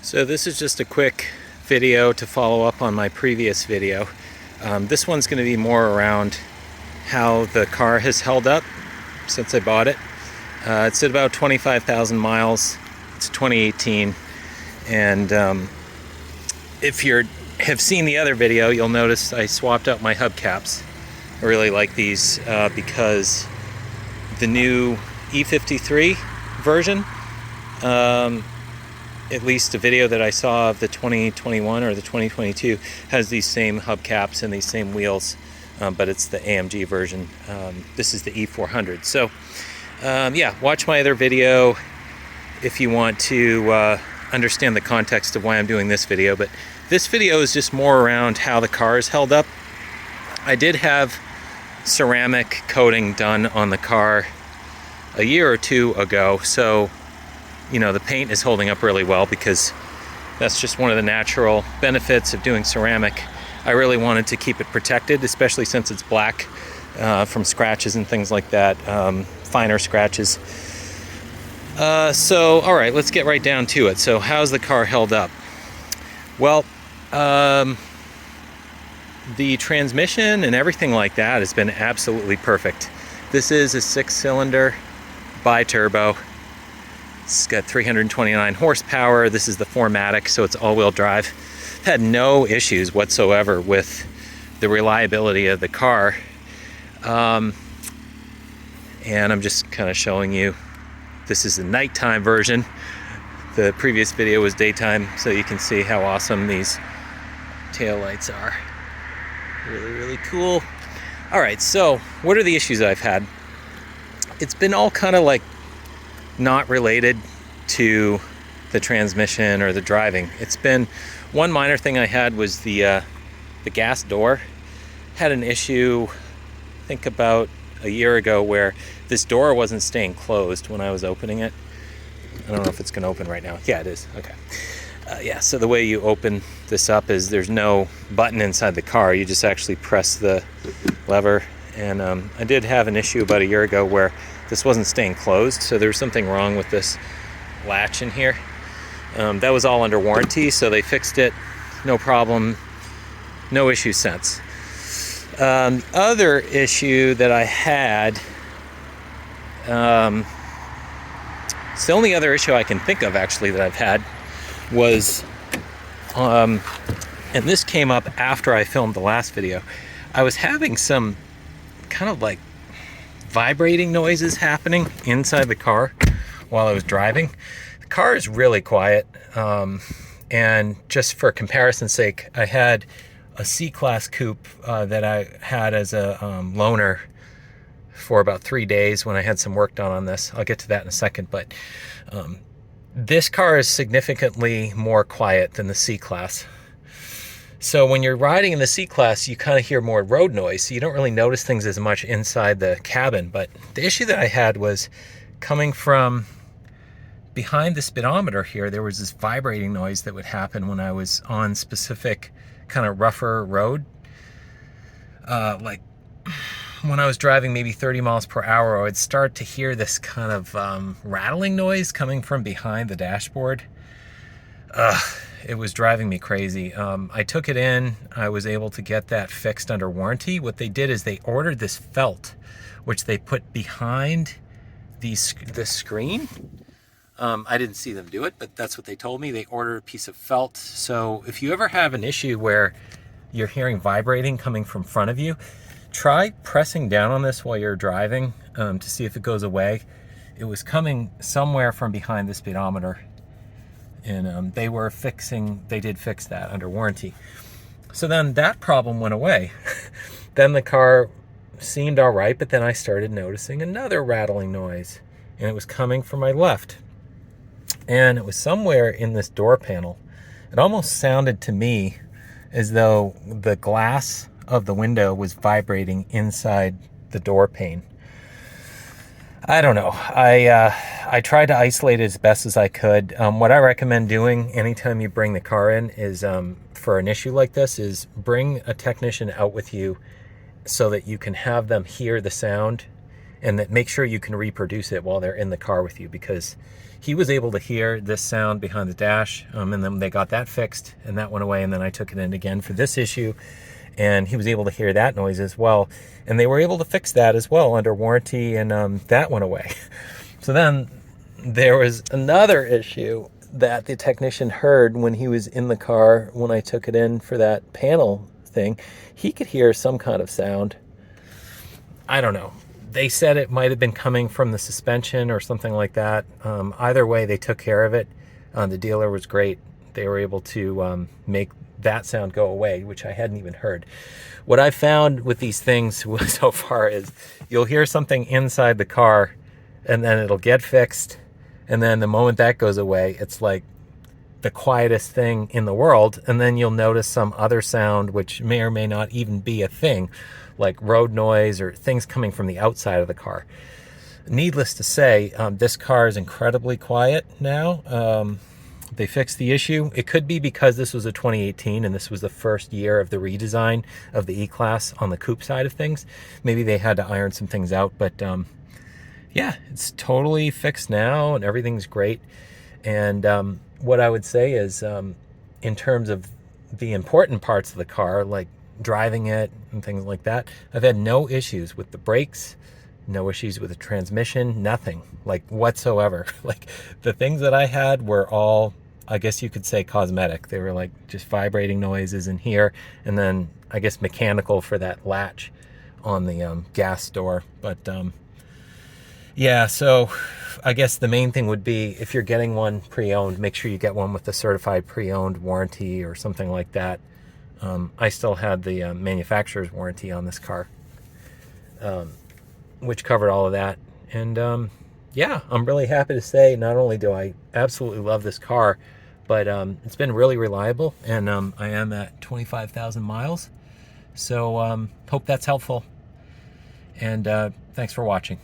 So this is just a quick video to follow up on my previous video. This one's going to be more around how the car has held up since I bought it. It's at about 25,000 miles. It's 2018, and if you have seen the other video, you'll notice I swapped out my hubcaps. I really like these because the new E53 version, at least the video that I saw of the 2021 or the 2022, has these same hubcaps and these same wheels, but it's the AMG version. This is the E400. So yeah, watch my other video if you want to understand the context of why I'm doing this video. But this video is just more around how the car is held up. I did have ceramic coating done on the car a year or two ago, so you know, the paint is holding up really well because that's just one of the natural benefits of doing ceramic. I really wanted to keep it protected, especially since it's black, from scratches and things like that, finer scratches. So all right, let's get right down to it. So how's the car held up? Well, the transmission and everything like that has been absolutely perfect. This is a 6-cylinder bi-turbo. It's got 329 horsepower. This is the 4MATIC, so it's all-wheel drive. Had no issues whatsoever with the reliability of the car. And I'm just kind of showing you, this is the nighttime version. The previous video was daytime, so you can see how awesome these taillights are. Really, really cool. All right, so what are the issues I've had? It's been all kind of like not related to the transmission or the driving. It's been one minor thing I had was the gas door. Had an issue, I think about a year ago, where this door wasn't staying closed when I was opening it. I don't know if it's going to open right now. Yeah, it is. Okay. Yeah, so the way you open this up is there's no button inside the car. You just actually press the lever. And I did have an issue about a year ago where this wasn't staying closed, so there was something wrong with this latch in here. That was all under warranty, so they fixed it. No problem. No issue since. Other issue that I had, it's the only other issue I can think of actually that I've had, was, and this came up after I filmed the last video. I was having some kind of like vibrating noises happening inside the car while I was driving. The car is really quiet, and just for comparison's sake, I had a C-Class Coupe that I had as a loaner for about 3 days when I had some work done on this. I'll get to that in a second, but this car is significantly more quiet than the C-Class. So when you're riding in the C-Class, you kind of hear more road noise, so you don't really notice things as much inside the cabin. But the issue that I had was coming from behind the speedometer here. There was this vibrating noise that would happen when I was on specific kind of rougher road. Like when I was driving maybe 30 miles per hour, I would start to hear this kind of rattling noise coming from behind the dashboard. It was driving me crazy. I took it in. I was able to get that fixed under warranty. What they did is they ordered this felt, which they put behind the screen. I didn't see them do it, but that's what they told me. They ordered a piece of felt. So if you ever have an issue where you're hearing vibrating coming from front of you, try pressing down on this while you're driving to see if it goes away. It was coming somewhere from behind the speedometer. And they did fix that under warranty. So then that problem went away. Then the car seemed all right, but then I started noticing another rattling noise, and it was coming from my left. And it was somewhere in this door panel. It almost sounded to me as though the glass of the window was vibrating inside the door pane. I don't know. I tried to isolate it as best as I could. What I recommend doing anytime you bring the car in is, for an issue like this, is bring a technician out with you so that you can have them hear the sound and that make sure you can reproduce it while they're in the car with you, because he was able to hear this sound behind the dash, and then they got that fixed and that went away, and then I took it in again for this issue and he was able to hear that noise as well, and they were able to fix that as well under warranty, and that went away. So then there was another issue that the technician heard when he was in the car when I took it in for that panel thing. He could hear some kind of sound. I don't know. They said it might have been coming from the suspension or something like that. Either way, they took care of it. The dealer was great. They were able to make that sound go away, which I hadn't even heard. What I found with these things so far is you'll hear something inside the car and then it'll get fixed. And then the moment that goes away, it's like the quietest thing in the world. And then you'll notice some other sound, which may or may not even be a thing, like road noise or things coming from the outside of the car. Needless to say, this car is incredibly quiet now. They fixed the issue. It could be because this was a 2018 and this was the first year of the redesign of the E-Class on the coupe side of things. Maybe they had to iron some things out, but yeah, it's totally fixed now and everything's great. And what I would say is, in terms of the important parts of the car, like driving it and things like that, I've had no issues with the brakes, no issues with the transmission, nothing like whatsoever. Like the things that I had were all, I guess you could say, cosmetic. They were like just vibrating noises in here, and then I guess mechanical for that latch on the gas door. But yeah, so I guess the main thing would be, if you're getting one pre-owned, make sure you get one with a certified pre-owned warranty or something like that. I still had the manufacturer's warranty on this car, which covered all of that. And yeah, I'm really happy to say, not only do I absolutely love this car, but it's been really reliable, and I am at 25,000 miles. So hope that's helpful, and thanks for watching.